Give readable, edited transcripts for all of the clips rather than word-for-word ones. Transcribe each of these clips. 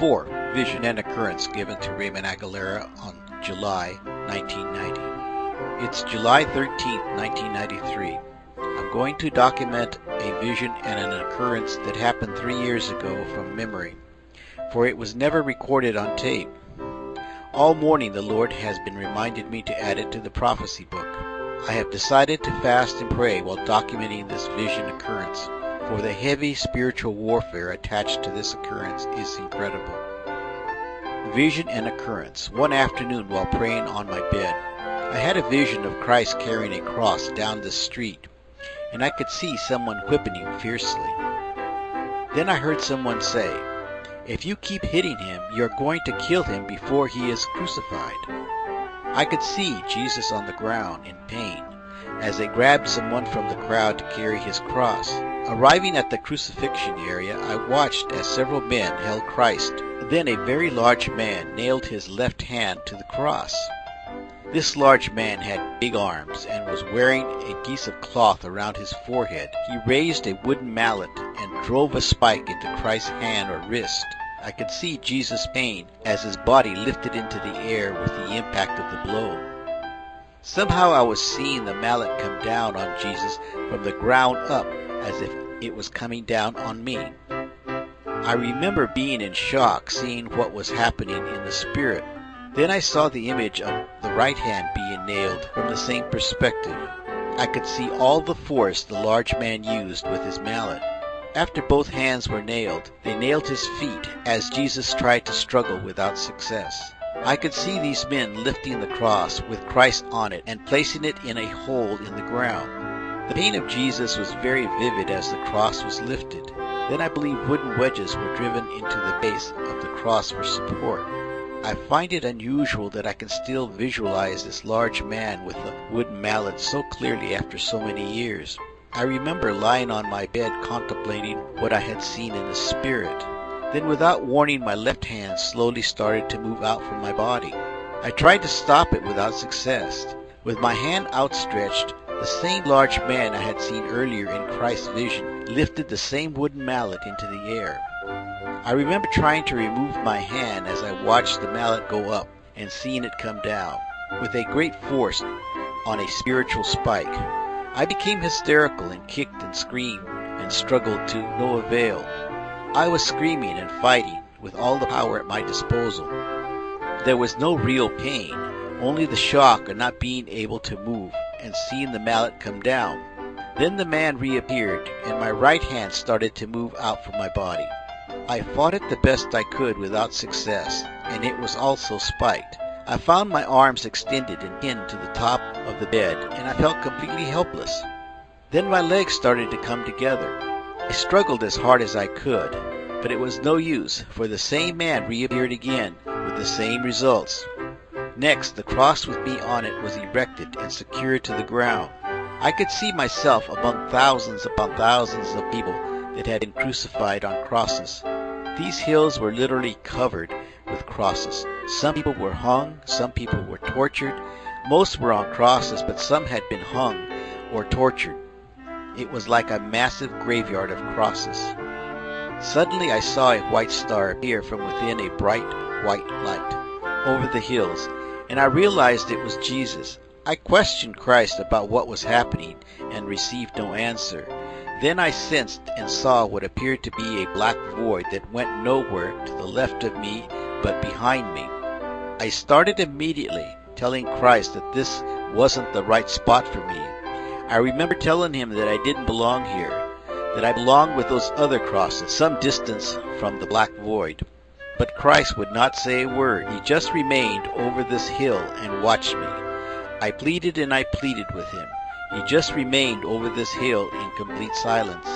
4. Vision and Occurrence given to Raymond Aguilera on July 1990. It's July 13th, 1993. I'm going to document a vision and an occurrence that happened 3 years ago from memory, for it was never recorded on tape. All morning the Lord has been reminding me to add it to the prophecy book. I have decided to fast and pray while documenting this vision occurrence, for the heavy spiritual warfare attached to this occurrence is incredible. Vision and Occurrence. One afternoon while praying on my bed, I had a vision of Christ carrying a cross down the street, and I could see someone whipping him fiercely. Then I heard someone say, "If you keep hitting him, you're going to kill him before he is crucified." I could see Jesus on the ground in pain as they grabbed someone from the crowd to carry his cross. Arriving at the crucifixion area, I watched as several men held Christ. Then a very large man nailed his left hand to the cross. This large man had big arms and was wearing a piece of cloth around his forehead. He raised a wooden mallet and drove a spike into Christ's hand or wrist. I could see Jesus' pain as his body lifted into the air with the impact of the blow. Somehow I was seeing the mallet come down on Jesus from the ground up as if it was coming down on me. I remember being in shock seeing what was happening in the spirit. Then I saw the image of the right hand being nailed from the same perspective. I could see all the force the large man used with his mallet. After both hands were nailed, they nailed his feet as Jesus tried to struggle without success. I could see these men lifting the cross with Christ on it and placing it in a hole in the ground. The pain of Jesus was very vivid as the cross was lifted. Then I believe wooden wedges were driven into the base of the cross for support. I find it unusual that I can still visualize this large man with a wooden mallet so clearly after so many years. I remember lying on my bed contemplating what I had seen in the spirit. Then without warning, my left hand slowly started to move out from my body. I tried to stop it without success. With my hand outstretched, the same large man I had seen earlier in Christ's vision lifted the same wooden mallet into the air. I remember trying to remove my hand as I watched the mallet go up and seeing it come down with a great force on a spiritual spike. I became hysterical and kicked and screamed and struggled to no avail. I was screaming and fighting with all the power at my disposal. There was no real pain, only the shock of not being able to move and seeing the mallet come down. Then the man reappeared and my right hand started to move out from my body. I fought it the best I could without success, and it was also spiked. I found my arms extended and pinned to the top of the bed, and I felt completely helpless. Then my legs started to come together. I struggled as hard as I could, but it was no use, for the same man reappeared again with the same results. Next, the cross with me on it was erected and secured to the ground. I could see myself among thousands upon thousands of people that had been crucified on crosses. These hills were literally covered with crosses. Some people were hung, some people were tortured. Most were on crosses, but some had been hung or tortured. It was like a massive graveyard of crosses. Suddenly I saw a white star appear from within a bright white light over the hills, and I realized it was Jesus. I questioned Christ about what was happening and received no answer. Then I sensed and saw what appeared to be a black void that went nowhere to the left of me but behind me. I started immediately telling Christ that this wasn't the right spot for me. I remember telling him that I didn't belong here, that I belonged with those other crosses, some distance from the black void. But Christ would not say a word. He just remained over this hill and watched me. I pleaded and I pleaded with him. He just remained over this hill in complete silence.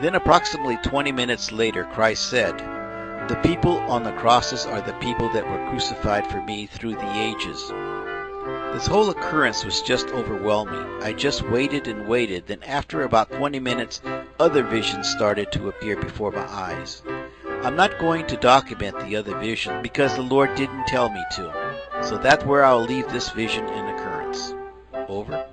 Then approximately 20 minutes later, Christ said, "The people on the crosses are the people that were crucified for me through the ages." This whole occurrence was just overwhelming. I just waited and waited. Then after about 20 minutes, other visions started to appear before my eyes. I'm not going to document the other vision because the Lord didn't tell me to. So that's where I'll leave this vision and occurrence. Over.